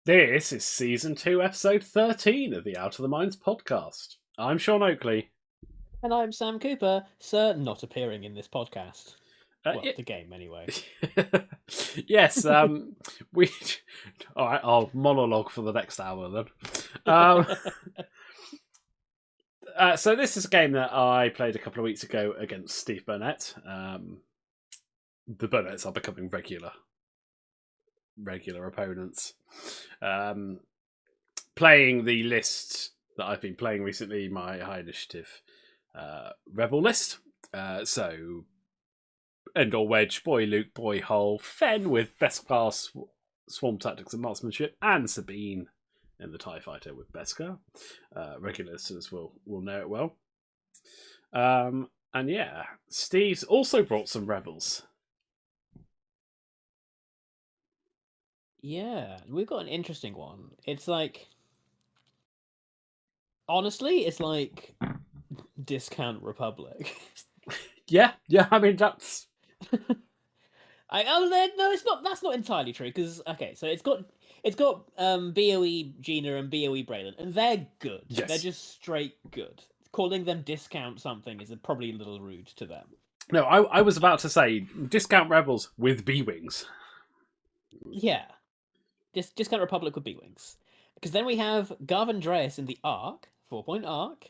This is Season 2, Episode 13 of the Out of the Minds podcast. I'm Sean Oakley. And I'm Sam Cooper, sir, not appearing in this podcast. Well, Yeah. the game, anyway. Yes, we... Alright, I'll monologue for the next hour then. So this is a game that I played a couple of weeks ago against Steve Burnett. The Burnetts are becoming regular opponents. Playing the list that I've been playing recently, my high initiative rebel list. So Endor Wedge, Boy Luke, Boy Hull, Fen with best class swarm tactics and marksmanship, and Sabine in the TIE Fighter with Beskar. Regular listeners will know it well. And yeah, Steve's also brought some rebels. Yeah, we've got an interesting one. It's like... Honestly, it's like Discount Republic. Yeah, I mean, that's... No, it's not. That's not entirely true, because, okay, so it's got BOE Gina and BOE Braylon, and they're good. Yes. They're just straight good. Calling them discount something is probably a little rude to them. No, I was about to say discount rebels with B-wings. Yeah. Discount Republic with B-wings. Because then we have Garvin Dreis in the Ark, 4-point Ark,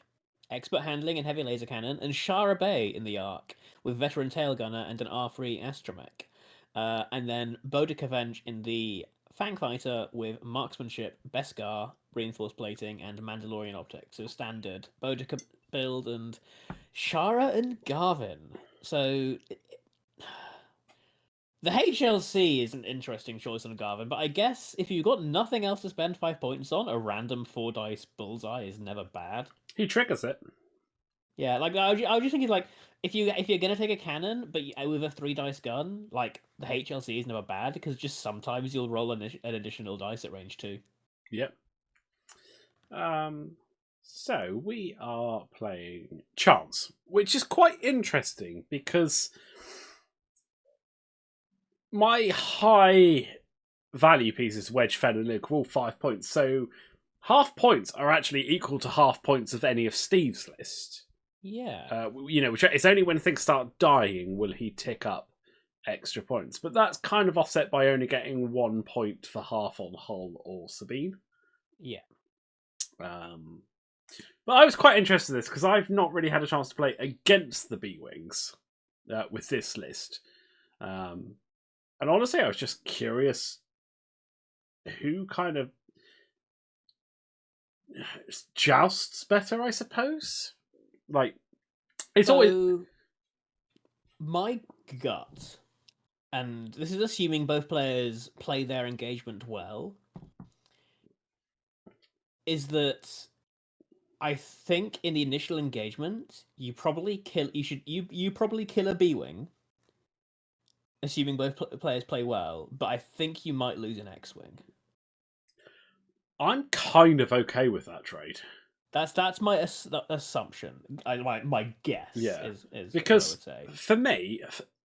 expert handling and heavy laser cannon, and Shara Bay in the Ark with veteran tail gunner and an R3 astromech. And then Boudica Venge in the Fang Fighter with marksmanship, Beskar, reinforced plating, and Mandalorian optics. So standard Boudica build and Shara and Garvin. So the HLC is an interesting choice on Garvin, but I guess if you've got nothing else to spend 5 points on, a random 4-dice bullseye is never bad. He triggers it. Yeah, like I was just thinking, like if you're gonna take a cannon, but with a 3-dice gun, like the HLC is never bad because just sometimes you'll roll an additional dice at range 2. Yep. So we are playing Chance, which is quite interesting because my high value pieces, Wedge, Fen, and Luke, are all 5 points. So half points are actually equal to half points of any of Steve's list. Yeah. Which it's only when things start dying will he tick up extra points. But that's kind of offset by only getting 1 point for half on Hull or Sabine. Yeah. But I was quite interested in this because I've not really had a chance to play against the B-Wings with this list. And honestly, I was just curious who kind of jousts better, I suppose. Like, it's always... My gut, and this is assuming both players play their engagement well, is that I think in the initial engagement, you probably kill a B-Wing, assuming both players play well, but I think you might lose an X-Wing. I'm kind of okay with that trade. That's my assumption. My guess. Yeah, is because what I would say. For me,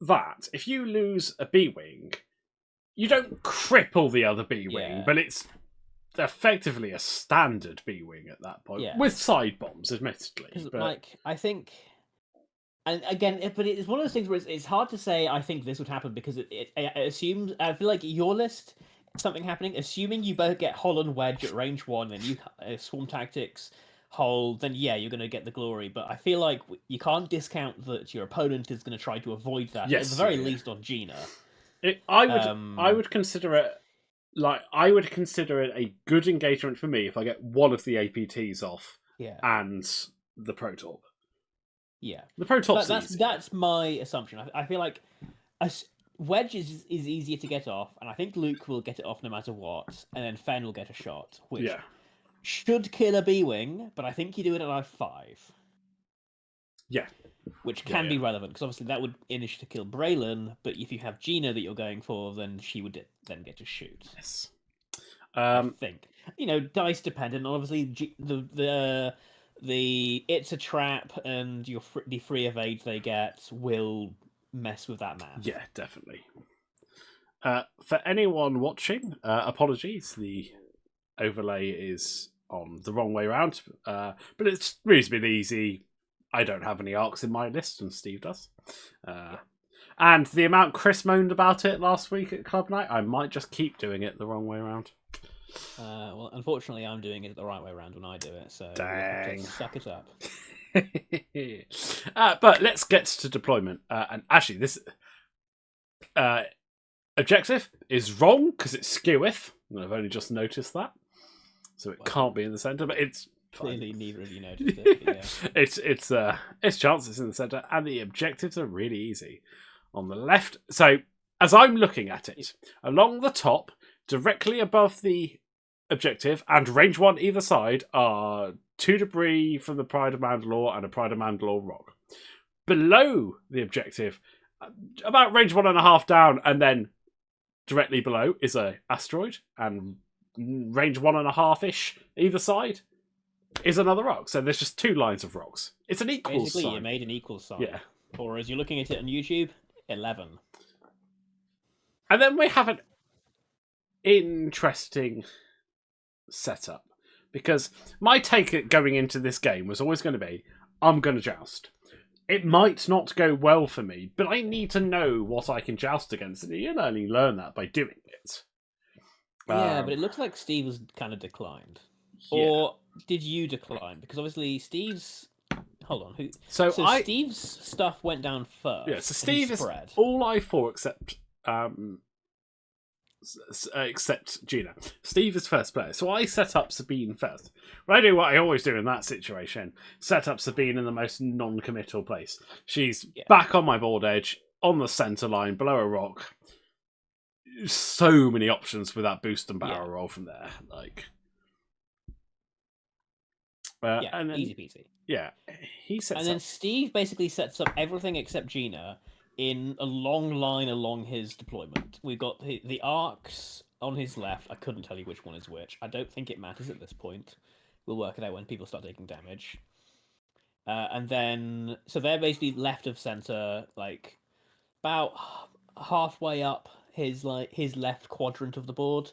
that if you lose a B-Wing, you don't cripple the other B-Wing, but it's effectively a standard B-Wing at that point, with side bombs, admittedly. But... I think, and again, but it's one of those things where it's hard to say. I think this would happen because it assumes. I feel like your list. Something happening, assuming you both get Hull and Wedge at range 1 and you swarm tactics Hull, then yeah, you're going to get the glory. But I feel like you can't discount that your opponent is going to try to avoid that, at the very least on Gina. I would consider it a good engagement for me if I get one of the APTs off and the Protorp. Yeah. The Protorp's that's my assumption. I feel like Wedge is easier to get off, and I think Luke will get it off no matter what, and then Fen will get a shot, which should kill a B-Wing, but I think you do it at like 5. Yeah. Which can be relevant, because obviously that would initially kill Braylon, but if you have Gina that you're going for, then she would then get to shoot. Yes. I think. Dice dependent, obviously the it's a trap, and the free evade they get will mess with that math. Yeah, definitely. For anyone watching, apologies. The overlay is on the wrong way around. But it's reasonably easy. I don't have any arcs in my list, and Steve does. And the amount Chris moaned about it last week at Club Night, I might just keep doing it the wrong way around. Well, unfortunately, I'm doing it the right way around when I do it, so Dang. suck it up. But let's get to deployment. And actually, this objective is wrong because it's skeweth. And I've only just noticed that, so it can't be in the center. But it's fine. Clearly, neither of you noticed it. But yeah. It's chance it's in the center, and the objectives are really easy. On the left, so as I'm looking at it, along the top, directly above the objective, and range 1 either side, are 2 debris from the Pride of Mandalore and a Pride of Mandalore rock. Below the objective, about range 1.5 down, and then directly below is a asteroid, and range 1.5-ish either side is another rock. So there's just 2 lines of rocks. It's an equal Basically, sign. you made an equal sign. Yeah. Or as you're looking at it on YouTube, 11. And then we have an interesting setup, because my take going into this game was always going to be, I'm going to joust. It might not go well for me, but I need to know what I can joust against, and you only learn that by doing it. Yeah, but it looks like Steve has kind of declined. Yeah. Or did you decline? Because obviously Steve's... Hold on. So Steve's stuff went down first. Yeah, so Steve is spread. all I4 except Gina. Steve is first player, so I set up Sabine first. But I do what I always do in that situation: set up Sabine in the most non-committal place. She's back on my board edge, on the center line, below a rock. So many options with that boost and barrel roll from there. And then, easy peasy. Yeah, he sets and then Steve basically sets up everything except Gina in a long line along his deployment. We've got the arcs on his left. I couldn't tell you which one is which. I don't think it matters at this point. We'll work it out when people start taking damage. And then, so they're basically left of center, like about halfway up his left quadrant of the board,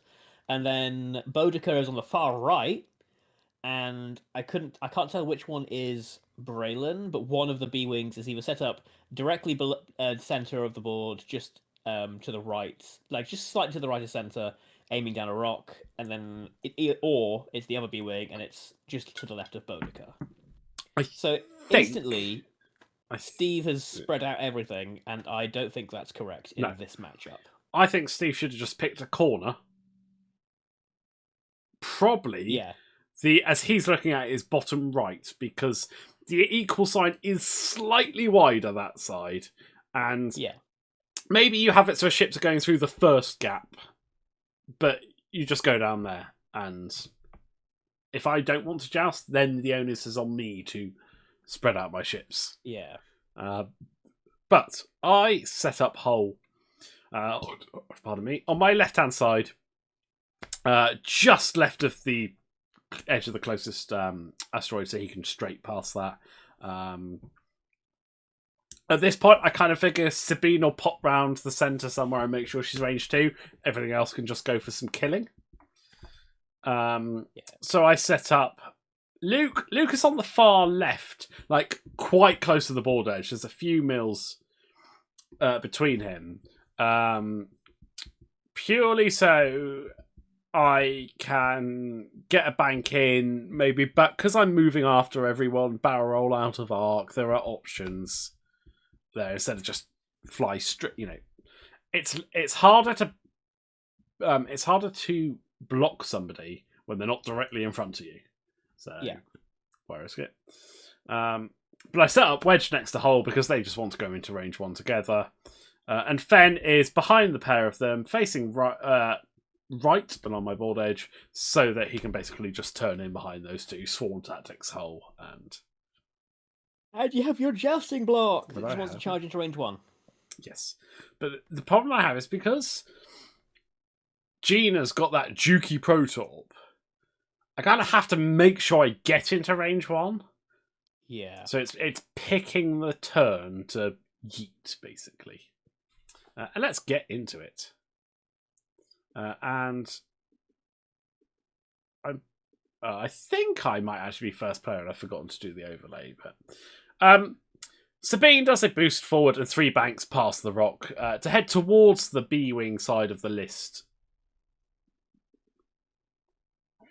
and then Boudica is on the far right. And I can't tell which one is Braylon, but one of the B-Wings is either set up directly below center of the board, just to the right, like just slightly to the right of center, aiming down a rock, and then or it's the other B-Wing and it's just to the left of Boudica. So instantly, Steve has spread out everything, and I don't think that's correct in this matchup. I think Steve should have just picked a corner. Probably. Yeah. As he's looking at his bottom right, because the equal sign is slightly wider that side, and maybe you have it so ships are going through the first gap, but you just go down there, and if I don't want to joust, then the onus is on me to spread out my ships. Yeah. But I set up Hull, pardon me, on my left-hand side, just left of the edge of the closest asteroid, so he can straight past that. At this point, I kind of figure Sabine will pop round the centre somewhere and make sure she's range 2. Everything else can just go for some killing. So I set up Luke. Luke is on the far left, like quite close to the board edge. There's a few mils between him. Purely so I can get a bank in, maybe, but because I'm moving after everyone, barrel roll out of arc, there are options there instead of just fly straight. It's harder to block somebody when they're not directly in front of you. So why risk it? But I set up Wedge next to Hull because they just want to go into range 1 together, and Fenn is behind the pair of them, facing right but on my board edge, so that he can basically just turn in behind those two. Swarm tactics, Hull, and you have your jousting block that just wants to charge into range 1. Yes, but the problem I have is because Gina's got that Juki Protorp, I kind of have to make sure I get into range 1. Yeah. So it's picking the turn to yeet, basically. And let's get into it. And I think I might actually be first player, and I've forgotten to do the overlay. But Sabine does a boost forward and 3 banks past the rock to head towards the B-wing side of the list.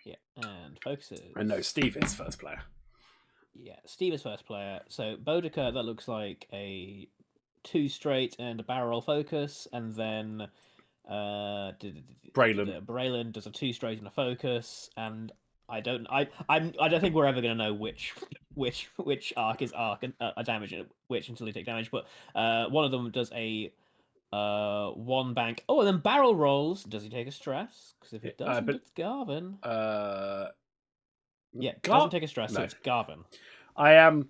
Yeah, and focuses. And no, Steve is first player. Yeah, Steve is first player. So Boudica, that looks like a 2 straight and a barrel roll focus, and then Braylon does a 2 straight and a focus, and I don't think we're ever going to know which arc is arc and damage and which until they take damage. But one of them does a 1 bank. Oh, and then barrel rolls. Does he take a stress? Because if it doesn't, it's Garvin. Yeah, doesn't take a stress, so it's Garvin. I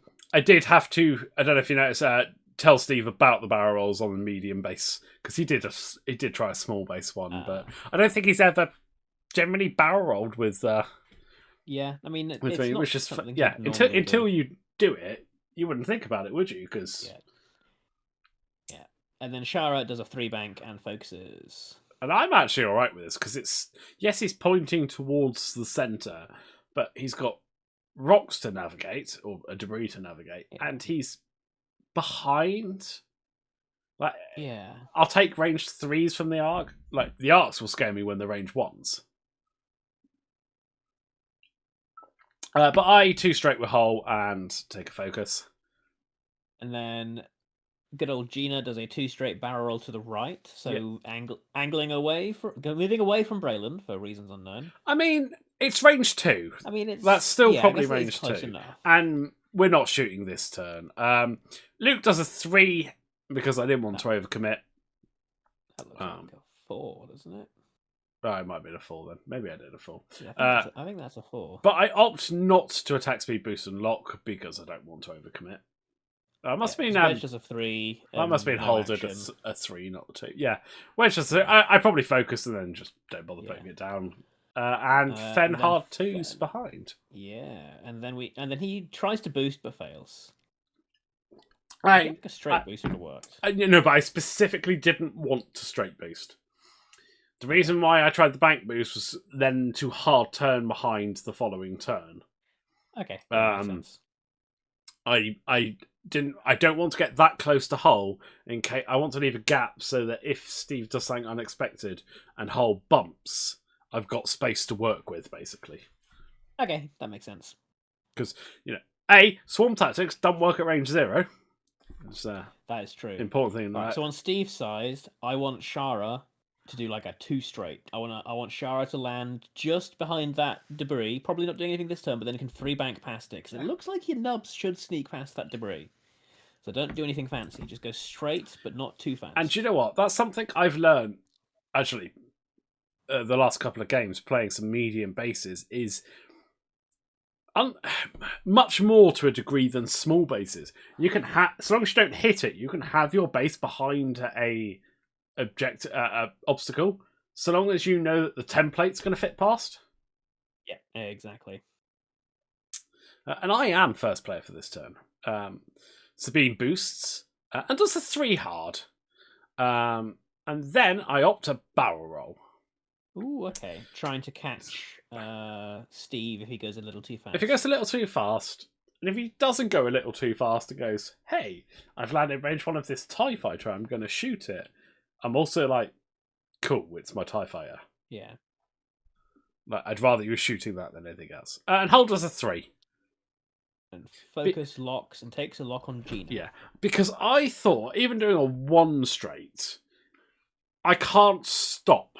did have to. I don't know if you noticed. Tell Steve about the barrel rolls on the medium base because he did try a small base one, but I don't think he's ever generally barrel rolled with. Yeah, I mean, with it's me, not which is something yeah. Until you do it, you wouldn't think about it, would you? Because yeah, and then Shara does a 3 bank and focuses. And I'm actually all right with this because he's pointing towards the center, but he's got rocks to navigate or a debris to navigate, and he's behind. Like, yeah, I'll take range 3s from the arc. Like, the arcs will scare me when they're range 1s. But I 2 straight with hull and take a focus. And then good old Gina does a 2 straight barrel roll to the right, so angling away moving away from Braylon for reasons unknown. I mean, it's range 2. I mean, that's still probably range close 2, enough. and we're not shooting this turn. Luke does a 3 because I didn't want to overcommit. That looks like a 4, doesn't it? Oh, it might be a 4 then. Maybe I did a 4. Yeah, I think that's a 4. But I opt not to attack speed boost and lock because I don't want to overcommit. Must have been Wedge does a 3. That must have been holded a 3, not a 2. Yeah, Wedge does I probably focus and then just don't bother putting it down. And Fen hard 2's behind. Yeah, and then he tries to boost but fails. I think a straight boost would have worked. No, but I specifically didn't want to straight boost. The reason why I tried the bank boost was then to hard turn behind the following turn. Okay, that makes sense. I don't want to get that close to Hull in case I want to leave a gap so that if Steve does something unexpected and Hull bumps, I've got space to work with, basically. Okay, that makes sense. Because, swarm tactics don't work at range 0. That is true. Important thing. Right, so on Steve's side, I want Shara to do like a 2 straight. I want Shara to land just behind that debris, probably not doing anything this turn, but then it can 3 bank past it, because it looks like your nubs should sneak past that debris. So don't do anything fancy, just go straight, but not too fast. And do you know what? That's something I've learned, actually, the last couple of games, playing some medium bases, is much more to a degree than small bases. You can as long as you don't hit it, you can have your base behind a obstacle, so long as you know that the template's going to fit past. Yeah, exactly. And I am first player for this turn. Sabine boosts and does a 3 hard. And then I opt a barrel roll. Ooh, okay. Trying to catch Steve if he goes a little too fast. If he goes a little too fast, and if he doesn't go a little too fast and goes, hey, I've landed range 1 of this TIE fighter, I'm going to shoot it. I'm also like, cool, it's my TIE fighter. Yeah. Like, I'd rather you were shooting that than anything else. And Hull does a 3. And focus locks and takes a lock on Gina. Yeah, because I thought, even doing a 1 straight, I can't stop.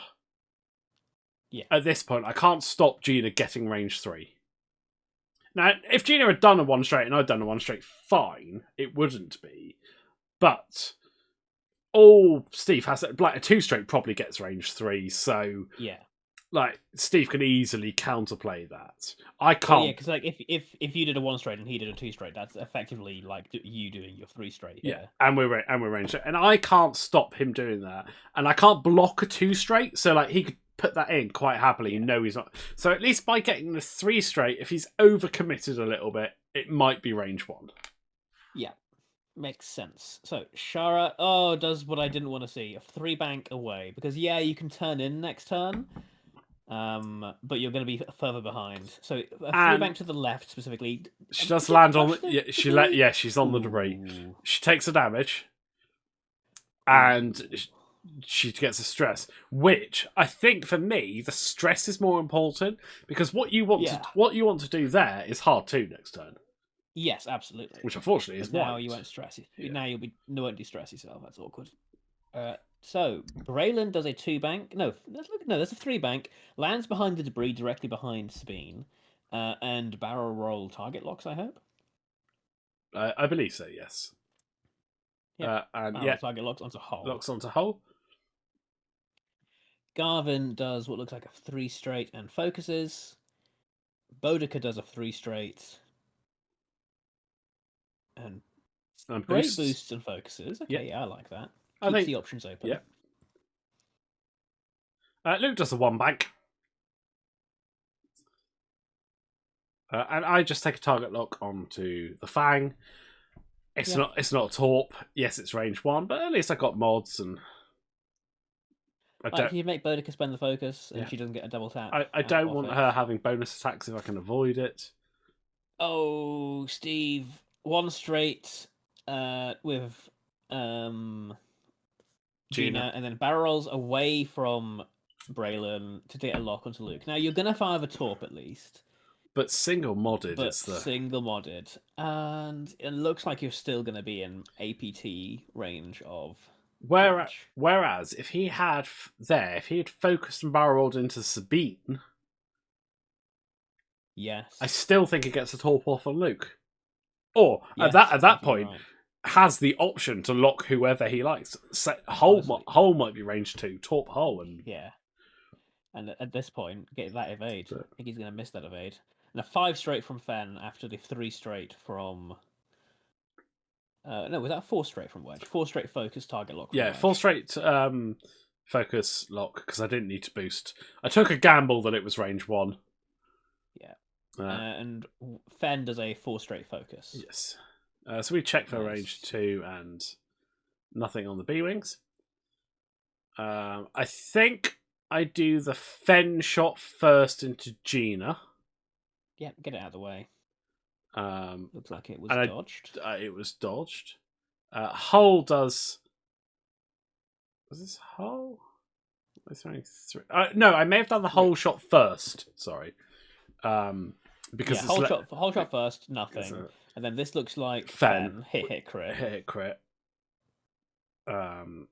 Yeah. At this point, I can't stop Gina getting range 3. Now, if Gina had done a 1 straight and I'd done a 1 straight, fine, it wouldn't be. But all Steve has, like a 2 straight probably gets range 3, so yeah. Like, Steve can easily counterplay that. I can't. Yeah, because like if you did a 1 straight and he did a 2 straight, that's effectively like you doing your 3 straight. Yeah, and we're ranged, and I can't stop him doing that, and I can't block a 2 straight. So like he could put that in quite happily. You know he's not. So at least by getting the 3 straight, if he's overcommitted a little bit, it might be range 1. Yeah. Makes sense. So Shara does what I didn't want to see, a 3 bank away, because yeah, you can turn in next turn. but you're going to be further behind. So a free And bank to the left specifically. she Did does you land on. touch the Yeah, she debris? Yeah, she's on the debris. Ooh. She takes the damage, and Ooh. she gets a stress. Which I think for me, the stress is more important because what you want to do there is hard 2 next turn, Yes, absolutely. which unfortunately is now white. you won't stress it. Yeah. Now you won't de-stress yourself. That's awkward. So Braylon does a 2 bank. No, there's a 3 bank. Lands behind the debris directly behind Sabine, and barrel roll target locks. I hope. I believe so. Yes. Yeah. And Barrel target locks onto Hull. locks onto Hull. Garvin does what looks like a 3 straight and focuses. Boudica does a 3 straight and great boosts and focuses. Okay, yeah, I like that. Keeps the options open. Yeah. Luke does a 1 bank. And I just take a target lock onto the Fang. It's not a Torp. Yes, it's range 1, but at least I got mods and If you make Boudica spend the focus and she doesn't get a double tap. I don't want her having bonus attacks if I can avoid it. Oh, Steve, 1 straight with Gina, and then barrel rolls away from Braylon to get a lock onto Luke. Now you're gonna fire the Torp at least. But single modded But is the single modded. And it looks like you're still gonna be in APT range of Whereas if he had focused and barrel rolled into Sabine, yes, I still think it gets a Torp off on Luke. Or at that point, has the option to lock whoever he likes. Hull might be range 2, Torp Hull, and and at this point, get that evade. I think he's going to miss that evade. And a 5 straight from Fen after the 3 straight from. No, was that 4 straight from Wedge? 4 straight focus target lock. Yeah, 4 straight focus lock because I didn't need to boost. I took a gamble that it was range 1. Yeah. And Fen does a 4 straight focus. Yes. So we check for range 2 and nothing on the B-Wings. I think I do the Fen shot first into Gina. Yeah, get it out of the way. Looks like it was dodged. It was dodged. Hull does... Was this Hull? Was there only 3? No, I may have done the Hull shot first. Sorry. Because Hull shot first, nothing. And then this looks like Fen. Hit, crit. Hit, crit. I'm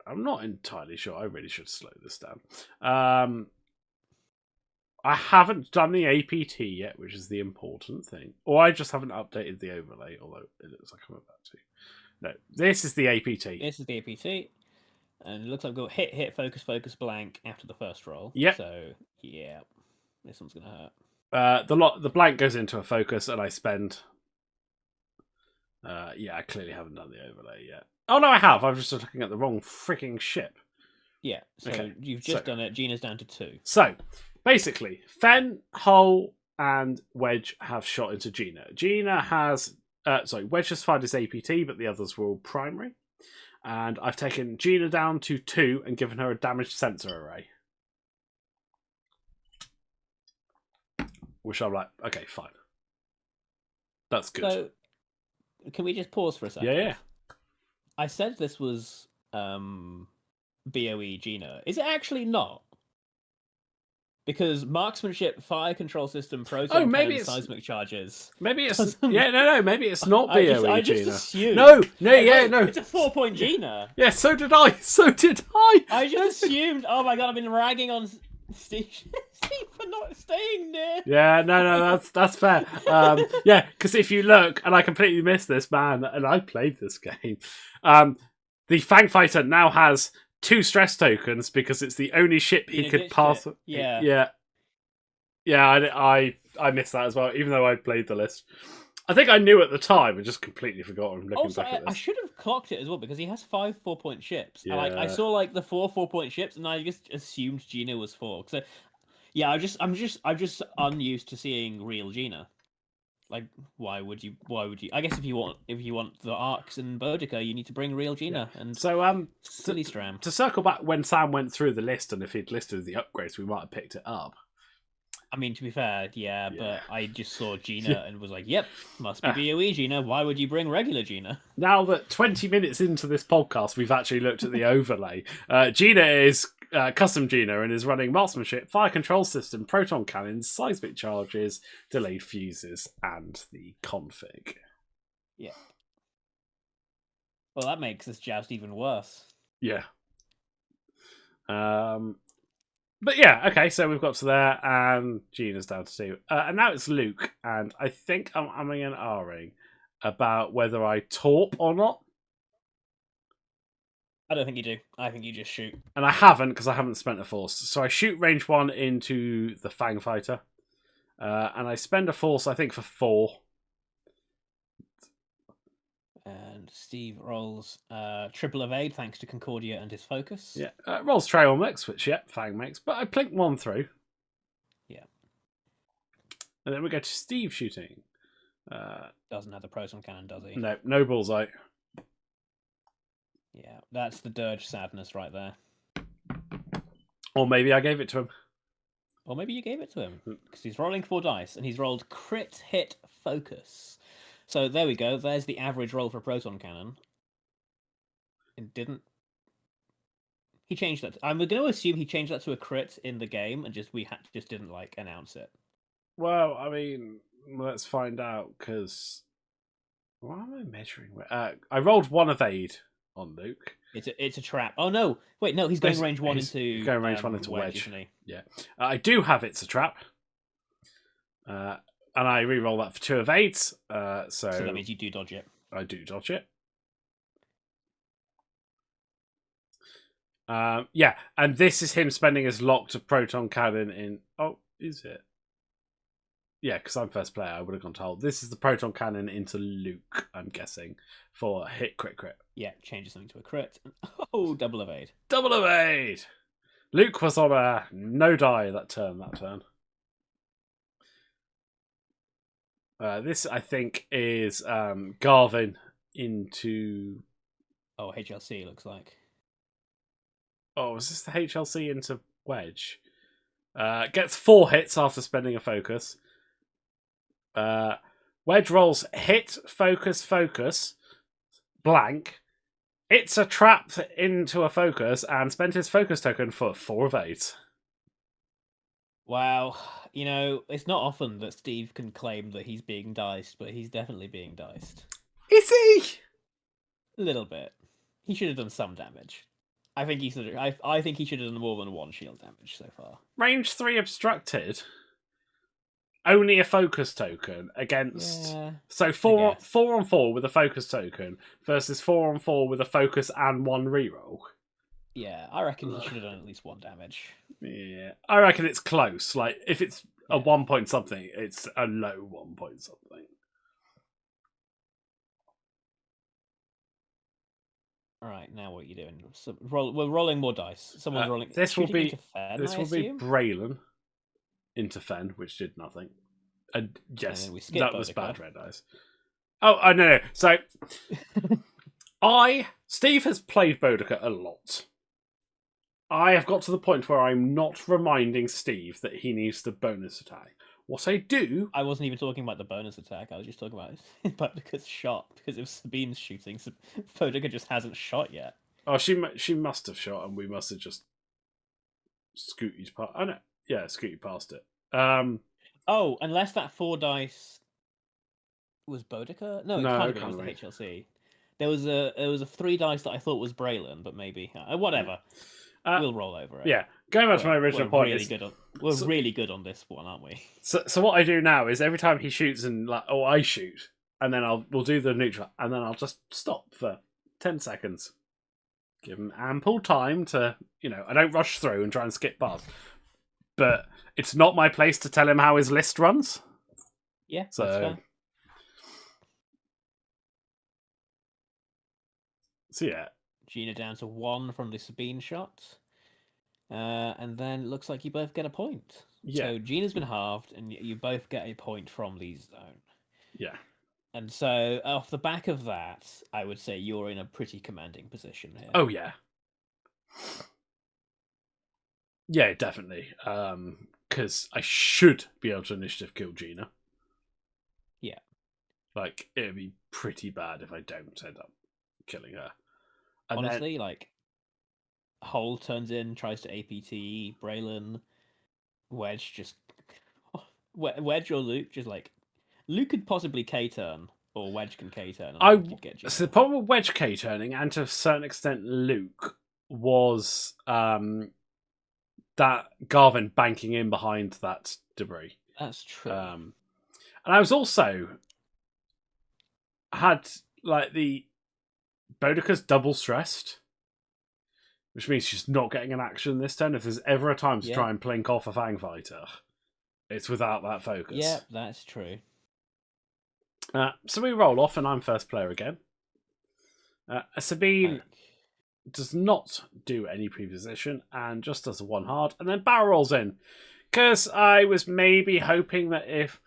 not entirely sure. I really should slow this down. I haven't done the APT yet, which is the important thing. Or I just haven't updated the overlay, although it looks like I'm about to. No, this is the APT. This is the APT. And it looks like we've got hit, focus, blank after the first roll. Yep. So, yeah. This one's going to hurt. The blank goes into a focus, and I spend... I clearly haven't done the overlay yet. Oh, no, I have. I was just looking at the wrong freaking ship. Yeah, so you've just done it. Gina's down to 2. So, basically, Fen, Hull, and Wedge have shot into Gina. Gina has... Wedge has fired his APT, but the others were all primary. And I've taken Gina down to 2 and given her a damaged sensor array. Which I'm like, okay, fine. That's good. So, can we just pause for a second? Yeah. I said this was BOE Gina. Is it actually not? Because marksmanship, fire control system, proton cannon, seismic charges. Maybe it's maybe it's not BOE Gina. I just assumed. No. It's a 4-point Gina. Yeah, so did I. I just assumed. Oh my god, I've been ragging on Steve for not staying near. Yeah, no, that's fair. Because if you look, and I completely missed this, man, and I played this game. The Fang Fighter now has 2 stress tokens because it's the only ship he could pass. Yeah. I missed that as well, even though I played the list. I think I knew at the time and just completely forgot. Also, I should have clocked it as well because he has 5 4-point ships. Yeah. And I saw the 4 4-point ships, and I just assumed Gina was 4. So, yeah, I'm just unused to seeing real Gina. like, why would you? I guess if you want the arcs and Boudica, you need to bring real Gina and So silly Stram. to circle back when Sam went through the list, and if he'd listed the upgrades, we might have picked it up. I mean, to be fair, yeah, Yeah. but I just saw Gina and was like, "Yep, must be BOE Gina. Why would you bring regular Gina?" Now that 20 minutes into this podcast, we've actually looked at the overlay. Gina is custom Gina and is running marksmanship, fire control system, proton cannons, seismic charges, delayed fuses, and the config. Yeah. Well, that makes this joust even worse. Yeah. But yeah, okay, so we've got to there, and Gina's down to 2. And now it's Luke, and I think I'm umming and ahhing about whether I taup or not. I don't think you do. I think you just shoot. And I haven't, because I haven't spent a force. So I shoot range 1 into the Fang Fighter, and I spend a force, I think, for 4. And Steve rolls triple evade thanks to Concordia and his focus. Yeah, rolls trail mix, which, Fang makes, but I plink 1 through. Yeah. And then we go to Steve shooting. Doesn't have the proton cannon, does he? No bullseye. Yeah, that's the dirge sadness right there. Or maybe I gave it to him. Or maybe you gave it to him, because he's rolling 4 dice, and he's rolled crit hit focus. So there we go. There's the average roll for proton cannon. It didn't. He changed that. I'm going to assume he changed that to a crit in the game, and just didn't like announce it. Well, I mean, let's find out, because what am I measuring? I rolled 1 evade on Luke. It's a trap. Oh no! Wait, no, he's going range 1 into. He's going range 1 into wedge. Isn't he? Yeah, I do have it's a trap. And I re-roll that for 2 evades. So that means you do dodge it. I do dodge it. Yeah, and this is him spending his locked proton cannon in. Oh, is it? Yeah, because I'm first player, I would have gone to hold. This is the proton cannon into Luke, I'm guessing, for hit crit. Yeah, changes something to a crit. Oh, double evade. Double evade! Luke was on a no die that turn. This, I think, is Garvin into... Oh, HLC looks like. Oh, is this the HLC into Wedge? Gets 4 hits after spending a focus. Wedge rolls hit, focus, blank. It's a trap into a focus and spent his focus token for 4 evades. Wow. You know, it's not often that Steve can claim that he's being diced, but he's definitely being diced. Is he? A little bit. He should have done some damage. I think he should have done more than 1 shield damage so far. Range 3 obstructed. Only a focus token against... Yeah, so 4 on 4 with a focus token versus 4 on 4 with a focus and 1 reroll. Yeah, I reckon he should have done at least 1 damage. Yeah, I reckon it's close. Like, if it's a 1 point something, it's a low 1 point something. All right, now what are you doing? So we're rolling more dice. Someone's rolling. This will be Fen, Braylon into Fen, which did nothing. And yes, that was bad red dice. Oh, no. So Steve has played Boudica a lot. I have got to the point where I'm not reminding Steve that he needs the bonus attack. What I do... I wasn't even talking about the bonus attack. I was just talking about Boudica's shot. Because if Sabine's shooting, Boudica just hasn't shot yet. Oh, she must have shot, and we must have just scooted past... Oh, no. Yeah, scooted past it. Oh, unless that 4 dice was Boudica? No, it can't have been. It was the HLC. There was a 3 dice that I thought was Braylon, but maybe whatever. We'll roll over it. Yeah, going back to my original point. We're really good on this one, aren't we? So what I do now is every time he shoots and I shoot, and then we'll do the neutral, and then I'll just stop for 10 seconds. Give him ample time to, I don't rush through and try and skip past. But it's not my place to tell him how his list runs. Yeah, that's fair. So yeah. Gina down to 1 from the Sabine shot. And then it looks like you both get a point. Yeah. So Gina's been halved, and you both get a point from the zone. Yeah. And so, off the back of that, I would say you're in a pretty commanding position here. Oh yeah. Yeah, definitely. Because I should be able to initiative kill Gina. Yeah. Like, it'd be pretty bad if I don't end up killing her. And honestly, like, Hole turns in, tries to APT Braylon, Wedge just Wedge or Luke just like Luke could possibly K turn or Wedge can K turn. I think you'd get Gina. So the problem with Wedge K turning, and to a certain extent Luke, was that Garvin banking in behind that debris. That's true. And I was also had like the Bodica's double stressed, which means she's not getting an action this turn. If there's ever a time to try and plink off a Fang Fighter, it's without that focus. Yeah, that's true. So we roll off, and I'm first player again. Sabine does not do any preposition and just does a 1 hard, and then barrel rolls in. Because I was maybe hoping that if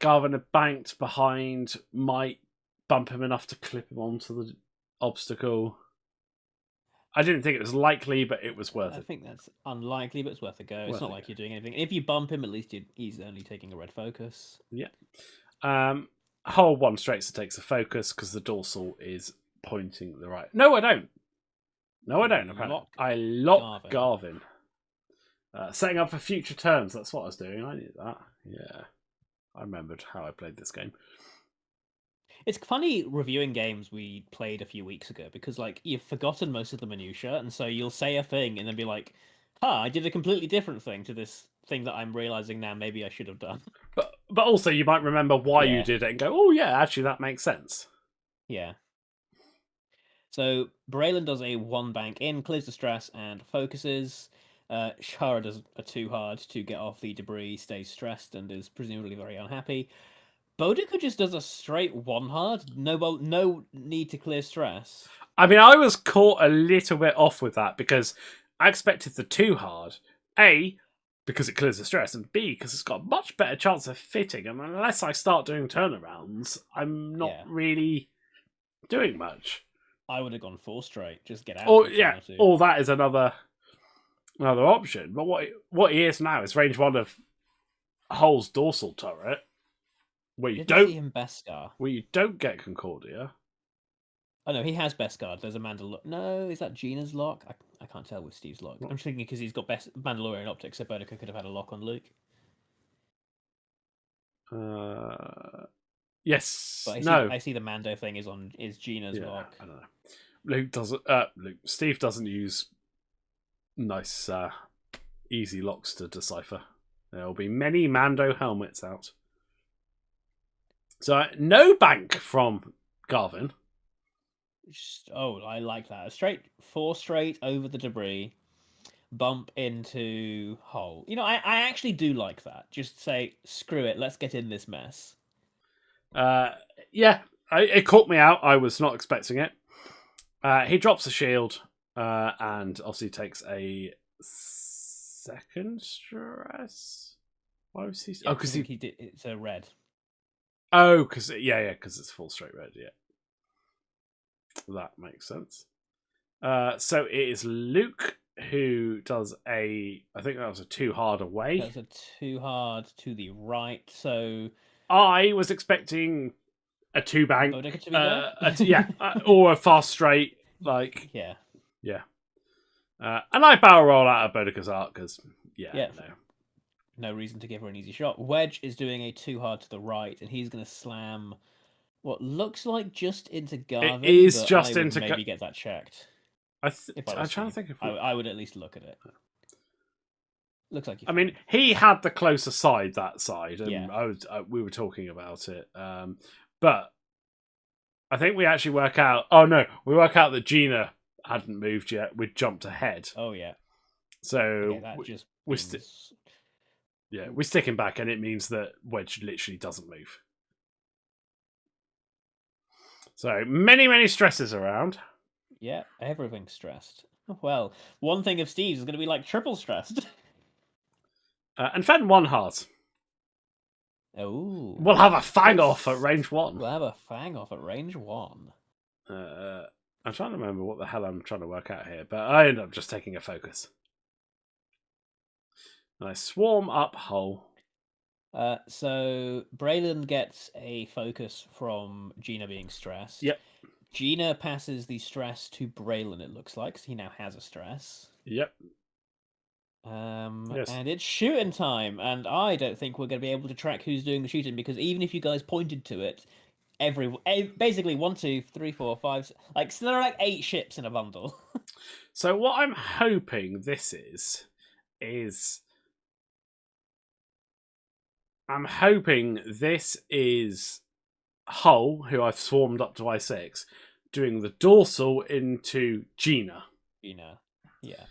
Garvin had banked behind, might bump him enough to clip him onto the obstacle. I didn't think it was likely, but it was worth it. I think that's unlikely, but it's worth a go. It's not like you're doing anything. If you bump him, at least he's only taking a red focus. Yeah. Hole 1 straight takes a focus because the dorsal is pointing the right. No, I don't. I lock Garvin. Setting up for future turns. That's what I was doing. I knew that. Yeah. I remembered how I played this game. It's funny reviewing games we played a few weeks ago because, like, you've forgotten most of the minutiae, and so you'll say a thing and then be like, I did a completely different thing to this thing that I'm realizing now maybe I should have done. But also you might remember why you did it and go, oh yeah, actually that makes sense. Yeah. So Braylon does a 1 bank in, clears the stress, and focuses. Shara does a 2 hard to get off the debris, stays stressed, and is presumably very unhappy. Bodica just does a straight 1 hard, no need to clear stress. I mean, I was caught a little bit off with that because I expected the 2 hard. A, because it clears the stress, and B, because it's got a much better chance of fitting. And unless I start doing turnarounds, I'm not really doing much. I would have gone 4 straight, just get out. Or that is another option. But what he is now is range 1 of Hole's dorsal turret, where you don't see him Beskar. Where you don't get Concordia. Oh no, he has Beskar. There's a Mandalorian. No, is that Gina's lock? I can't tell with Steve's lock. I'm just thinking because he's got Mandalorian optics, so Bodica could have had a lock on Luke. Yes. But I see the Mando thing is Gina's lock. I don't know. Steve doesn't use nice, easy locks to decipher. There will be many Mando helmets out. So no bank from Garvin. I like that. A straight 4 straight over the debris, bump into Hole. I actually do like that. Just say, screw it, let's get in this mess. It caught me out. I was not expecting it. He drops a shield and obviously takes a 2nd stress. Why was he? Because he did. It's a red. Oh, because it's full straight red. Yeah, that makes sense. So it is Luke who does I think that was a 2 hard away. That's a 2 hard to the right. So I was expecting a 2 bank, or a fast straight, like yeah. And I barrel roll out of Bodica's arc because no reason to give her an easy shot. Wedge is doing a 2 hard to the right, and he's going to slam what looks like just into Garvin. It is just into maybe get that checked. I'm trying to think if I would at least look at it. Looks like. I mean, he had the closer side, that side, and we were talking about it. But I think we actually work out. Oh no, we work out that Gina hadn't moved yet. We'd jumped ahead. Oh yeah. So we're sticking back, and it means that Wedge literally doesn't move. So many stresses around. Yeah, everything's stressed. Well, one thing of Steve's is going to be like triple stressed. And Fen 1 heart. Oh. We'll have a fang off at range 1. We'll have a fang off at range 1. I'm trying to remember what the hell I'm trying to work out here, but I end up just taking a focus. And I swarm up Hull. So Braylon gets a focus from Gina being stressed. Yep. Gina passes the stress to Braylon, it looks like, 'cause he now has a stress. Yep. Yes. And it's shooting time, and I don't think we're going to be able to track who's doing the shooting, because even if you guys pointed to it, basically 1, 2, 3, 4, 5, like, so there are like 8 ships in a bundle. So what I'm hoping this is I'm hoping this is Hull, who I've swarmed up to I6, doing the dorsal into Gina. Gina, yeah.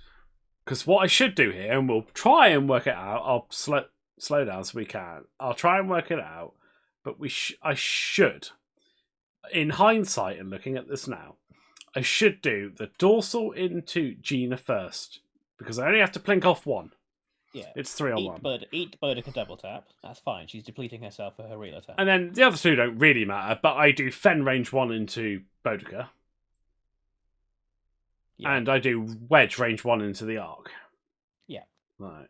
Because what I should do here, and we'll try and work it out, I'll slow down so we can. I'll try and work it out, but I should, in hindsight and looking at this now, I should do the dorsal into Gina first, because I only have to plink off 1. Yeah, it's 3 on 1. Eat Boudica double tap. That's fine. She's depleting herself for her real attack. And then the other 2 don't really matter, but I do Fen range 1 into Boudica. Yeah. And I do Wedge range 1 into the Arc. Yeah. Right.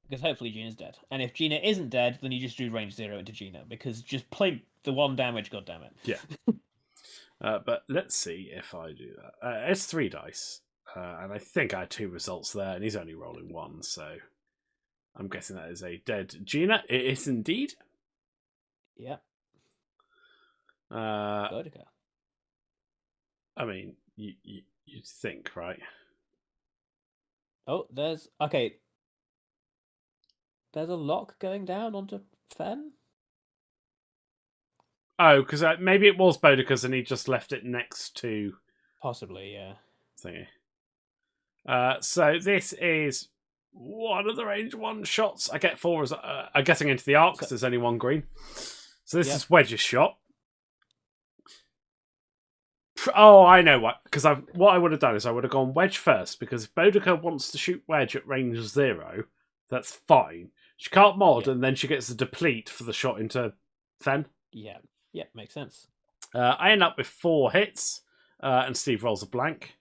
Because hopefully Gina's dead. And if Gina isn't dead, then you just do range 0 into Gina, because just plink the 1 damage, goddammit. Yeah. But let's see if I do that. It's 3 dice. And I think I had 2 results there, and he's only rolling 1, so I'm guessing that is a dead Gina. It is indeed. Yeah. Boudica. I mean, you'd think, right? Oh, there's a lock going down onto Fen. Oh, because maybe it was Boudica's and he just left it next to... Possibly, yeah. Thingy. So this is one of the range 1 shots. I get 4 as I'm getting into the arc because there's only 1 green. So this is Wedge's shot. Oh, I know what. Because what I would have done is I would have gone Wedge first, because if Boudica wants to shoot Wedge at range 0, that's fine. She can't mod, and then she gets the deplete for the shot into Fen. Yeah. Yeah, makes sense. I end up with 4 hits, and Steve rolls a blank.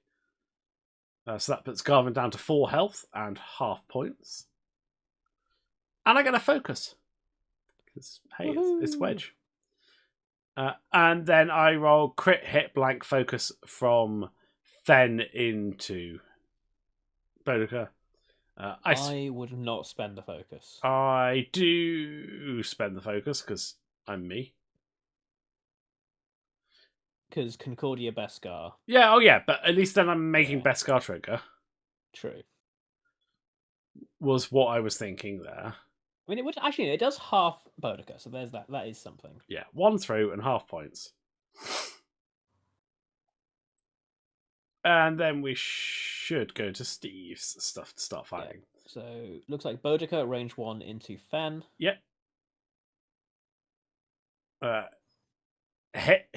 So that puts Garvin down to 4 health and half points. And I get a focus. Because, hey, it's Wedge. And then I roll crit hit blank focus from Fen into Boudica. I would not spend the focus. I do spend the focus because I'm me. Because Concordia Beskar. Yeah, oh yeah, but at least then I'm making Beskar trigger. True. Was what I was thinking there. I mean, it does half Boudica, so there's that. That is something. Yeah, 1 through and half points. And then we should go to Steve's stuff to start fighting. Yeah. So, looks like Boudica range 1 into Fen. Yep. Hit,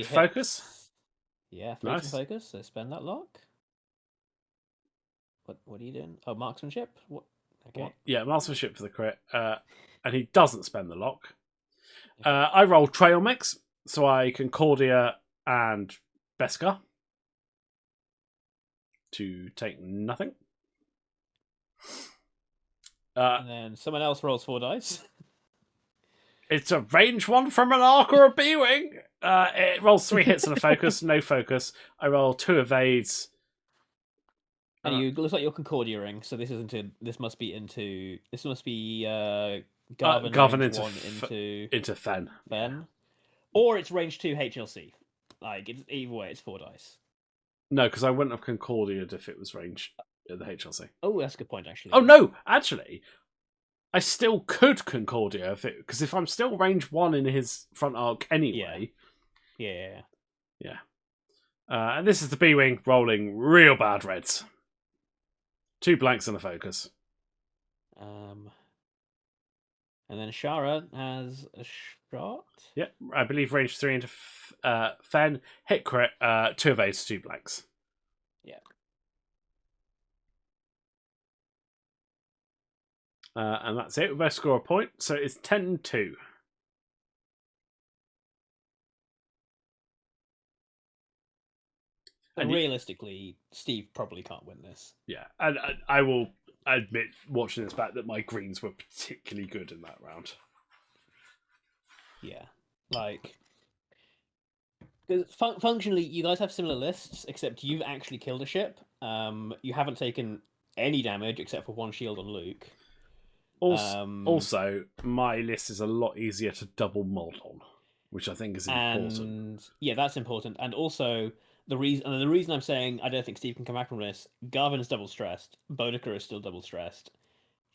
focus. Yeah, nice. Focus, so spend that lock. What are you doing? Oh, marksmanship? What? Okay. What? Yeah, marksmanship for the crit. And he doesn't spend the lock. I roll trail mix, so I Concordia and Beskar to take nothing. And then someone else rolls 4 dice. It's a range 1 from an arc or a B-wing. It rolls 3 hits and a focus, no focus. I roll 2 evades. And you looks like your Concordia ring, so this must be Garvin into Fen. Fen. Or it's range 2 HLC. Like, either way, it's 4 dice. No, because I wouldn't have Concordia'd if it was range at the HLC. Oh, that's a good point, actually. Oh, no! Actually, I still could Concordia, because if I'm still range 1 in his front arc anyway... Yeah. And this is the B-Wing rolling real bad reds. 2 blanks and a focus. And then Shara has a shot. Yep, I believe range 3 into Fen. Hit crit, 2 evades, 2 blanks. Yeah. And that's it. We both score a point, so it's 10-2. But And realistically, Steve probably can't win this. yeah, and I will admit, watching this back, that my greens were particularly good in that round. Yeah, like because functionally, you guys have similar lists, except you've actually killed a ship. You haven't taken any damage except for one shield on Luke. Also, my list is a lot easier to double mod on, which I think is important. And yeah, that's important. And also the reason I'm saying I don't think Steve can come back from this, Garvin's double stressed, Boudica is still double stressed.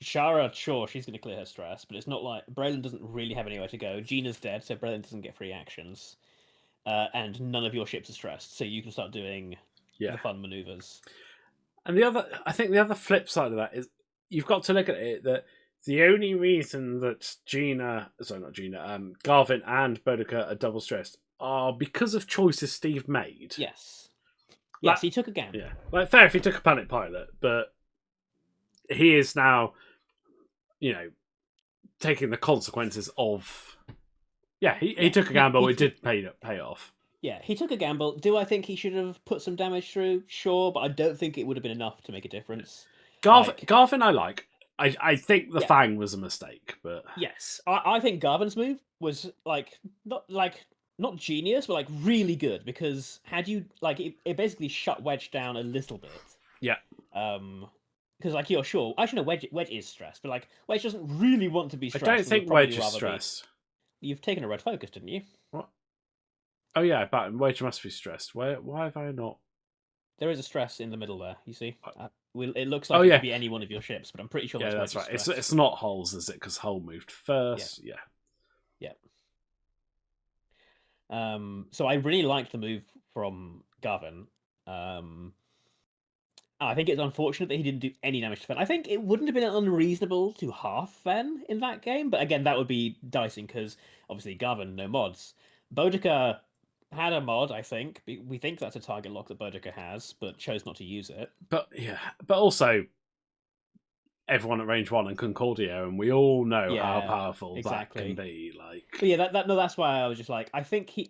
Shara, sure, she's going to clear her stress, but it's not like Braylon doesn't really have anywhere to go. Gina's dead, so Braylon doesn't get free actions, and none of your ships are stressed, so you can start doing the fun maneuvers. And I think the other flip side of that is you've got to look at it that the only reason that Garvin and Boudica are double stressed are because of choices Steve made. Yes. Yes, he took a gamble. Yeah, like fair if he took a panic pilot, but he is now, taking the consequences of. Yeah, he took a gamble. It did pay off. Yeah, he took a gamble. Do I think he should have put some damage through? Sure, but I don't think it would have been enough to make a difference. Garvin, I like. I think the Fang was a mistake, but yes, I think Garvin's move was not genius, but like really good, because had you it basically shut Wedge down a little bit. Yeah. Because you're sure, actually no, Wedge is stressed, but like Wedge doesn't really want to be stressed. I don't think Wedge is stressed. You've taken a red focus, didn't you? What? Oh yeah, but Wedge must be stressed. Why have I not? There is a stress in the middle there. You see, it looks like it could be any one of your ships, but I'm pretty sure that's right. It's not Hull's, is it? Because Hull moved first. Yeah. So I really liked the move from Garvin. I think it's unfortunate that he didn't do any damage to Fen. I think it wouldn't have been unreasonable to half Fen in that game, but again, that would be dicing because obviously Garvin, no mods. Boudica had a mod, I think. We think that's a target lock that Boudica has, but chose not to use it. But also everyone at range 1 and Concordia, and we all know how powerful that can be. But yeah, that's why I was just like, I think he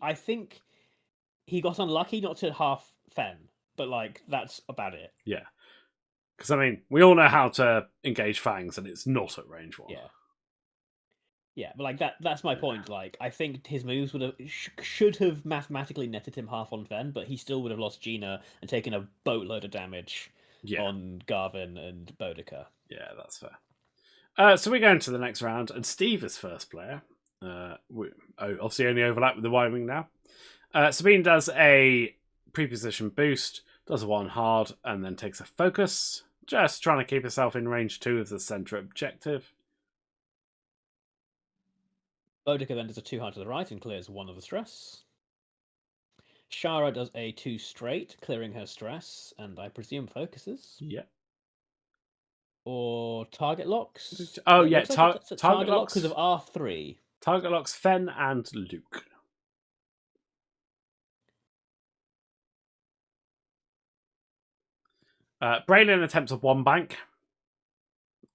got unlucky not to half Fen. But that's about it. Yeah, because I mean, we all know how to engage Fangs, and it's not at range 1. Yeah, but that's my point. I think his moves should have mathematically netted him half on Fen, but he still would have lost Gina and taken a boatload of damage on Garvin and Boudica. Yeah, that's fair. So we go into the next round, and Steve is first player. We obviously only overlap with the Y-Wing now. Sabine does a pre-position boost, does a 1 hard, and then takes a focus, just trying to keep herself in range 2 of the centre objective. Boudica then does a 2 hard to the right and clears 1 of the stress. Shara does a 2 straight, clearing her stress, and I presume focuses. Yeah. Or target locks. Oh yeah, target locks because of R3. Target locks Fen and Luke. Braylon attempts a 1 bank.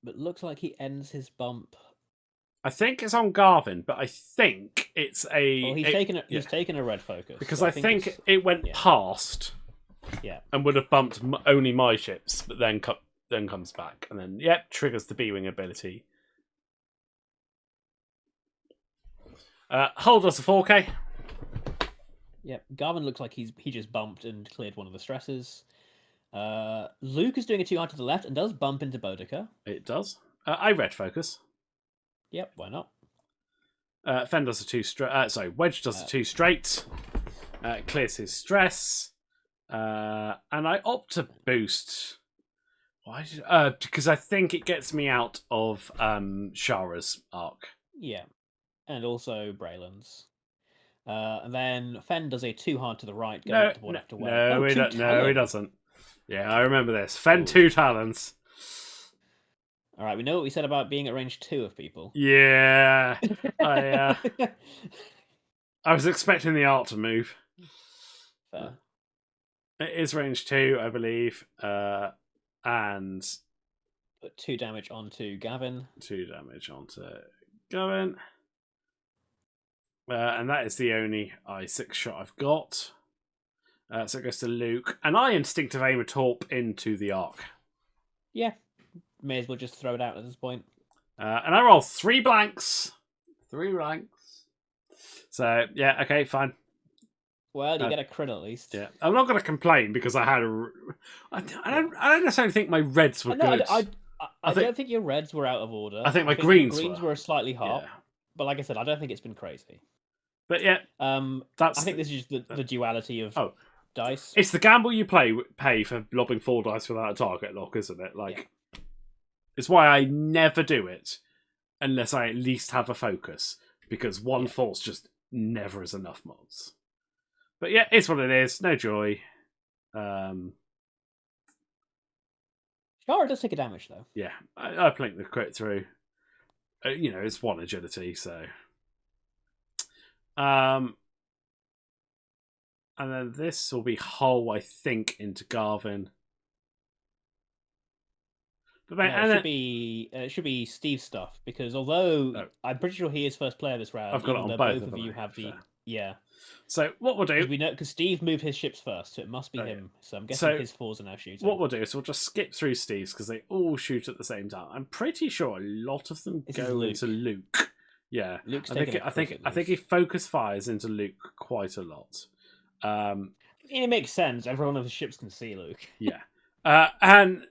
But looks like he ends his bump. I think it's on Garvin, but I think it's a... Well, he's taken a red focus. Because so I think it went past. Yeah. And would have bumped only my ships, but then comes back. And then, triggers the B-Wing ability. Hull does a 4K. Yep. Garvin looks like he just bumped and cleared 1 of the stresses. Luke is doing a 2 hard to the left and does bump into Boudica. It does. I red focus. Yep, why not? Fen does a 2 straight. Wedge does a 2 straight. Clears his stress. And I opt to boost. Why? Because I think it gets me out of Shara's arc. Yeah, and also Braylon's. And then Fen does a 2 hard to the right. He doesn't. Yeah, I remember this. Fen 2 talons. All right, we know what we said about being at range 2 of people. Yeah, I was expecting the art to move. Fair. It is range 2, I believe, and put 2 damage onto Gavin. 2 damage onto Gavin, and that is the only I6 shot I've got. So it goes to Luke, and I instinctive aim a torp into the arc. Yeah, may as well just throw it out at this point. And I roll 3 blanks. 3 blanks. So, yeah, okay, fine. Well, you get a crit at least. Yeah, I'm not going to complain because I had a. I don't necessarily think my reds were good. I don't think your reds were out of order. I think my greens were slightly hot. Yeah. But like I said, I don't think it's been crazy. But yeah, I think this is just the duality of dice. It's the gamble you pay for lobbing 4 dice without a target lock, isn't it? Like, it's why I never do it unless I at least have a focus, because 1 false just never is enough mods. But yeah, it's what it is. No joy. Shara does take a damage, though. Yeah, I plink the crit through. It's 1 agility, so. And then this will be Hull, I think, into Garvin. But it should be Steve's stuff, because although I'm pretty sure he is first player this round, I've got it on both of you have the yeah. So what we'll do, we know because Steve moved his ships first, so it must be him. So I'm guessing his 4s are now shooting. What we'll do is we'll just skip through Steve's because they all shoot at the same time. I'm pretty sure a lot of them go into Luke. Yeah, Luke's I think he focus fires into Luke quite a lot. It makes sense. Every one of his ships can see Luke. Yeah, and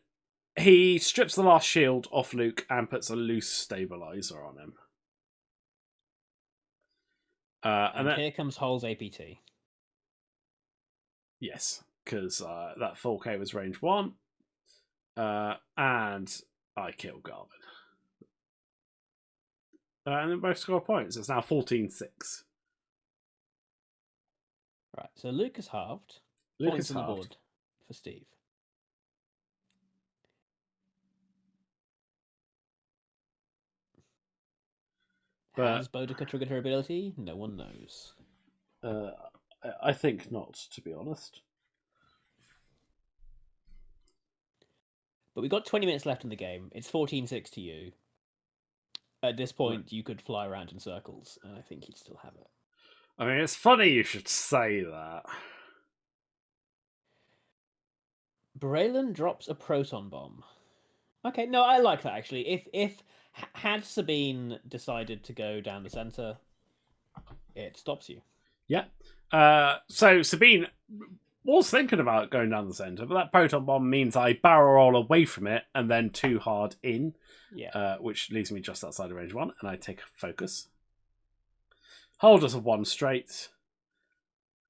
he strips the last shield off Luke and puts a loose stabilizer on him. And then, here comes Hull's APT. Yes, because that 4K was range 1. And I kill Garvin. And then both score points. It's now 14-6. Right, so Luke is halved. Luke points is on the halved. board for Steve. Has Boudica triggered her ability? No one knows. I think not, to be honest. But we've got 20 minutes left in the game. It's 14-6 to you. At this point, you could fly around in circles, and I think you'd still have it. I mean, it's funny you should say that. Braylon drops a proton bomb. Okay, no, I like that, actually. If had Sabine decided to go down the center, it stops you. Yeah. So Sabine was thinking about going down the center, but that proton bomb means I barrel roll away from it and then 2 hard in, which leaves me just outside of range 1, and I take a focus. Hold us a 1 straight,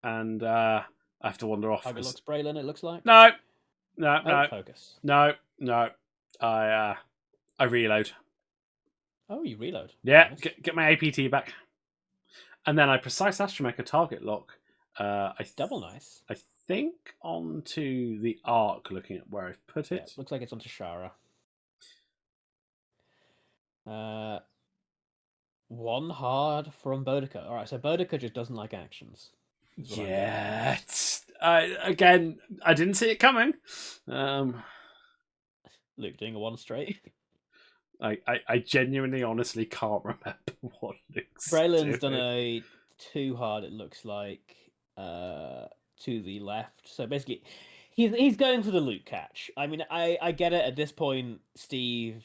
and I have to wander off. Looks Braylon, it looks like. No. Focus. No. I reload. Oh, you reload. Yeah, nice. Get my APT back. And then I precise astromech target lock. Double nice. I think onto the arc, looking at where I've put it. Looks like it's onto Shara. 1 hard from Boudica. Alright, so Boudica just doesn't like actions. Yeah. Again, I didn't see it coming. Luke doing a 1 straight. I genuinely, honestly can't remember what Luke's Braylon's done a 2 hard, it looks like, to the left. So basically, he's going for the Luke catch. I mean, I get it. At this point, Steve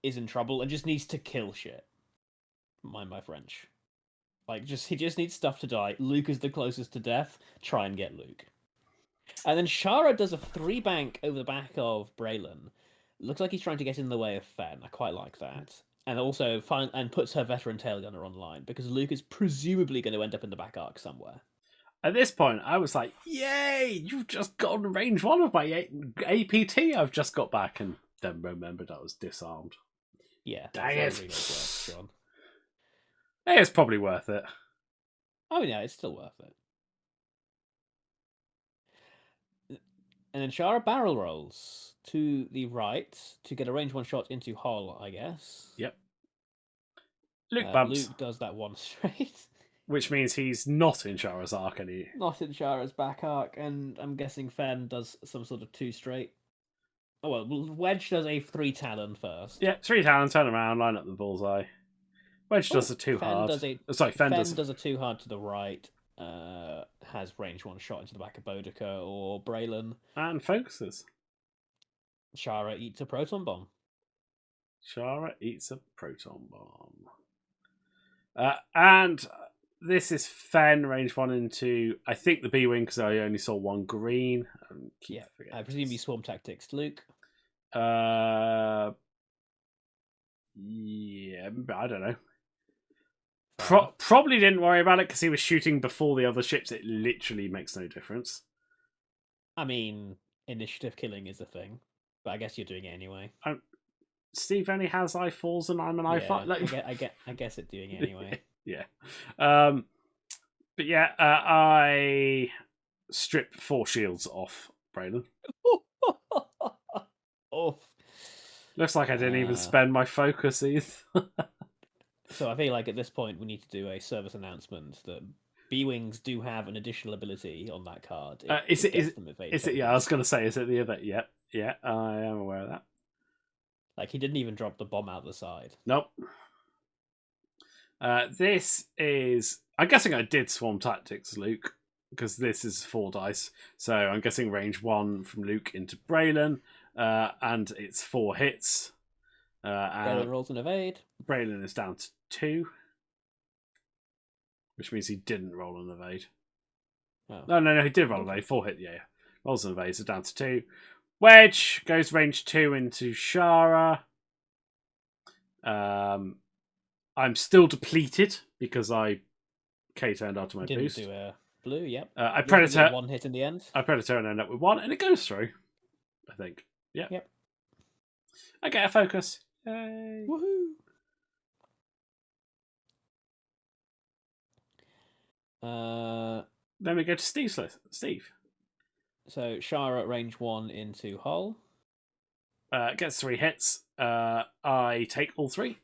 is in trouble and just needs to kill shit. Mind my French. He just needs stuff to die. Luke is the closest to death. Try and get Luke. And then Shara does a 3 bank over the back of Braylon. Looks like he's trying to get in the way of Fen. I quite like that. And also puts her veteran tail gunner online, because Luke is presumably going to end up in the back arc somewhere. At this point, I was like, yay, you've just gotten range 1 of my APT I've just got back, and then remembered I was disarmed. Yeah. Dang it. Really John. Hey, it's probably worth it. Oh yeah, it's still worth it. And then Shara barrel rolls to the right to get a range 1 shot into Hull, I guess. Yep. Luke bumps. Luke does that 1 straight. Which means he's not in Shara's arc any. Not in Shara's back arc, and I'm guessing Fen does some sort of 2 straight. Oh well, Wedge does a 3 talon first. Yeah, 3 talon, turn around, line up the bullseye. Wedge does a 2 hard. Fen does a 2 hard to the right, has range 1 shot into the back of Boudica or Braylon. And focuses. Shara eats a proton bomb. Shara eats a proton bomb. And this is Fen, range 1 into, I think, the B-Wing, because I only saw one green. Yeah, I presume you Swarm Tactics, Luke. Yeah, I don't know. Probably didn't worry about it because he was shooting before the other ships. It literally makes no difference. I mean, initiative killing is a thing, but I guess you're doing it anyway. Steve only has I4s and I'm an I5. Like... I guess it's doing it anyway. Yeah. But yeah, I strip 4 shields off Braylon. Oh. Looks like I didn't even spend my focus either. So I feel like at this point we need to do a service announcement that B-Wings do have an additional ability on that card. Is it? Yeah, I was going to say, is it the evade? Yeah, I am aware of that. Like, he didn't even drop the bomb out the side. Nope. This is... I'm guessing I did Swarm Tactics, Luke, because this is 4 dice. So I'm guessing range 1 from Luke into Braylon, and it's 4 hits. Braylon rolls an evade. Braylon is down to 2, which means he didn't roll an evade. Oh. No, he did roll an evade. 4 hit, yeah. Rolls an evade, so down to 2. Wedge goes range 2 into Shara. I'm still depleted because I K-turned after my boost. Didn't do a blue, yep. I Predator 1 hit in the end. I Predator and end up with 1, and it goes through, I think. Yep. I get a focus. Yay. Woohoo! Then we go to Steve's list. Steve. So Shara at range 1 into Hull. Gets 3 hits. I take all 3.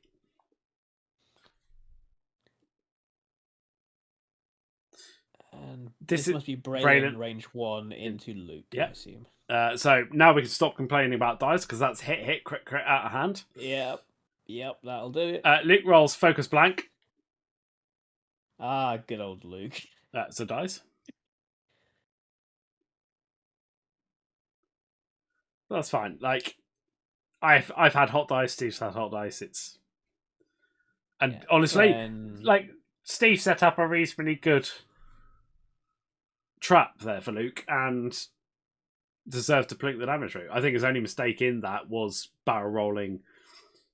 And this must be Braylon range 1 into Luke, I assume. So now we can stop complaining about dice because that's hit, crit out of hand. Yep, that'll do it. Luke rolls focus blank. Ah, good old Luke. So dice. That's fine. Like, I've had hot dice. Steve's had hot dice. Honestly, like, Steve set up a reasonably good trap there for Luke and deserved to plink the damage rate. I think his only mistake in that was barrel rolling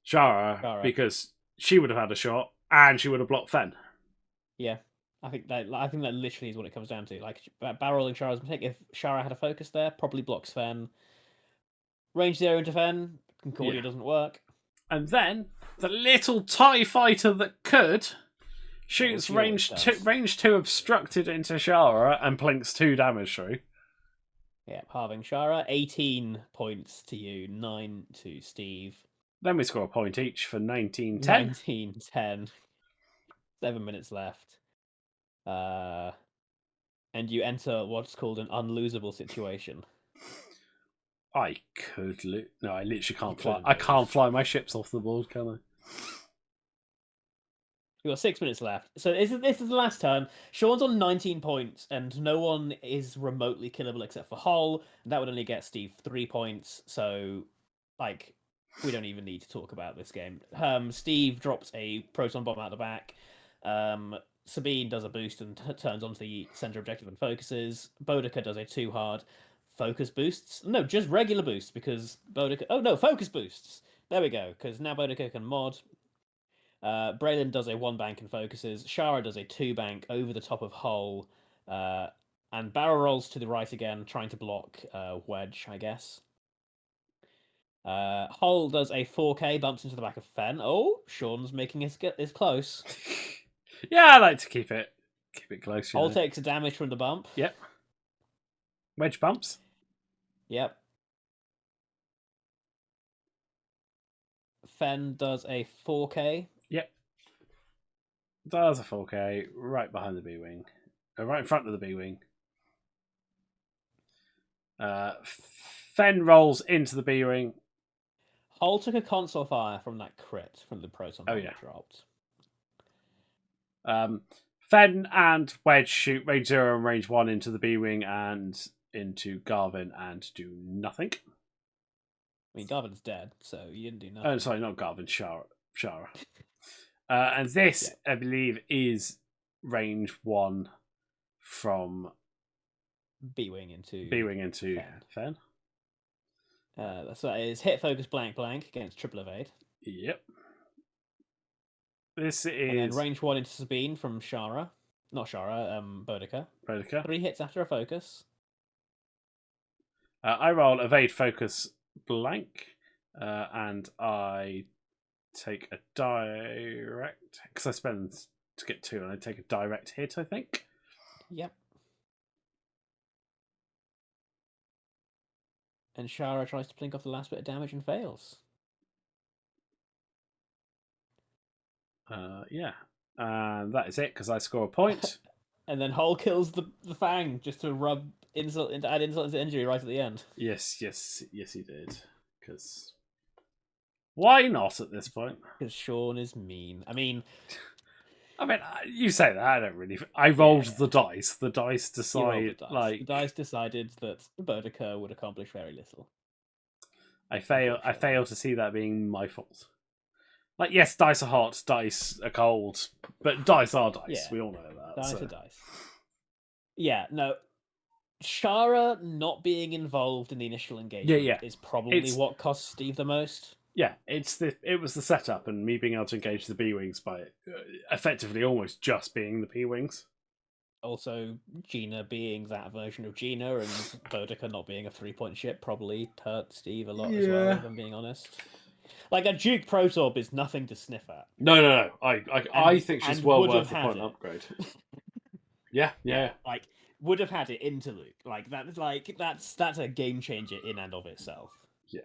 Shara. Because she would have had a shot and she would have blocked Fen. Yeah. I think that literally is what it comes down to. Like, barrel rolling Shara's mistake. If Shara had a focus there, probably blocks Fen. Range 0 into Fen, Concordia doesn't work. And then the little TIE fighter that could shoots range 2 obstructed into Shara and plinks 2 damage through. Yeah, halving Shara. 18 points to you, 9 to Steve. Then we score a point each for 19-10. 19-10. 7 minutes left. And you enter what's called an unlosable situation. I could no, I literally can't fly. I can't fly my ships off the board, can I? We've got 6 minutes left. So this is the last turn. Sean's on 19 points, and no one is remotely killable except for Hull. That would only get Steve 3 points. So, like, we don't even need to talk about this game. Steve drops a proton bomb out the back. Sabine does a boost and turns onto the center objective and focuses. Boudica does a 2 hard. Focus boosts? No, just regular boosts, because Boudica... Oh, no, focus boosts! There we go, because now Boudica can mod. Braylon does a 1 bank and focuses. Shara does a 2 bank over the top of Hull. And barrel rolls to the right again, trying to block Wedge, I guess. Hull does a 4K, bumps into the back of Fen. Oh, Sean's making his close. Yeah, I like to keep it close. Hull takes a damage from the bump. Yep. Wedge bumps. Yep. Fen does a 4K. Yep. Does a 4K right behind the B-Wing. Right in front of the B-Wing. Fen rolls into the B-Wing. Hull took a console fire from that crit from the proton bomb dropped. Fen and Wedge shoot range 0 and range 1 into the B-Wing and into Garvin and do nothing. I mean, Garvin's dead, so you didn't do nothing. Oh, sorry, not Garvin, Shara. And this, I believe, is range 1 from B-Wing into Fen. So it is hit, focus, blank, blank against triple evade. Yep. This is... And then range 1 into Sabine from Shara. Not Shara, Bodica. 3 hits after a focus. I roll evade, focus, blank. And I take a direct... Because I spend to get 2, and I take a direct hit, I think. Yep. And Shara tries to blink off the last bit of damage and fails. Yeah. And that is it, because I score a point. And then Hull kills the Fang just to add insult to injury right at the end. Yes, he did. Because why not at this point? Because Sean is mean. I mean, you say that. I don't really. I rolled the dice. The dice decide. The dice decided that Bodica would accomplish very little. I fail to see that being my fault. Like, yes, dice are hot, dice are cold, but dice are dice. Yeah. We all know that. Dice are dice. Yeah, no. Shara not being involved in the initial engagement is probably what cost Steve the most. Yeah, it was the setup and me being able to engage the B-Wings by effectively almost just being the P-Wings. Also, Gina being that version of Gina and Bodica not being a 3-point ship probably hurt Steve a lot as well, if I'm being honest. Like, a Duke Protorb is nothing to sniff at. No. I think she's well worth the point upgrade. Yeah. Like, would have had it into Luke. That's a game changer in and of itself. Yeah.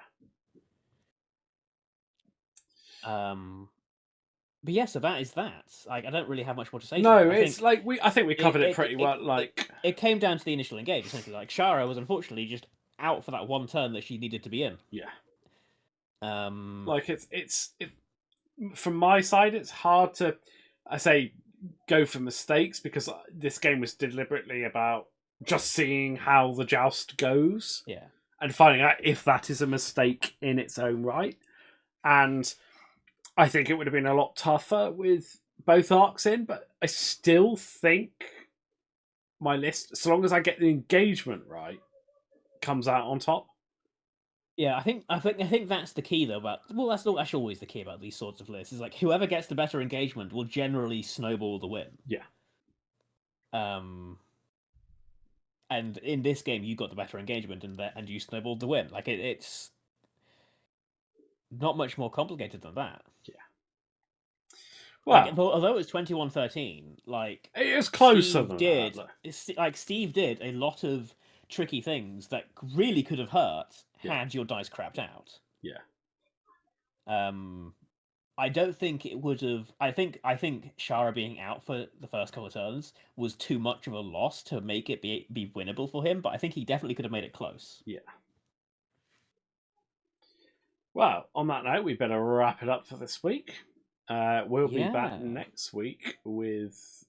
But yeah, so that is that. Like, I don't really have much more to say. No, I think we covered it pretty well. Like, it came down to the initial engage essentially. Like, Shara was unfortunately just out for that one turn that she needed to be in. Yeah. Like it's from my side, it's hard to, I say, go for mistakes because this game was deliberately about just seeing how the joust goes, and finding out if that is a mistake in its own right. And I think it would have been a lot tougher with both arcs in, but I still think my list, so long as I get the engagement right, comes out on top. Yeah, I think that's the key though. That's actually always the key about these sorts of lists. Is like whoever gets the better engagement will generally snowball the win. Yeah. And in this game, you got the better engagement, and you snowballed the win. Like it's not much more complicated than that. Yeah. Well, like, although it was 21-13, like it was closer than that. Steve did a lot of tricky things that really could have hurt had your dice crapped out. Yeah. I don't think it would have. I think Shara being out for the first couple of turns was too much of a loss to make it be winnable for him. But I think he definitely could have made it close. Yeah. Well, on that note, we better wrap it up for this week. We'll be back next week with.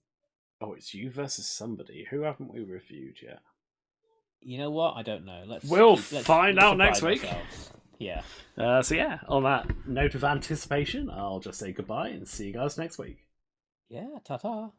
Oh, it's you versus somebody. Who haven't we reviewed yet? You know what? I don't know. Let's find out next week. Yeah. So yeah, on that note of anticipation, I'll just say goodbye and see you guys next week. Yeah, ta-ta.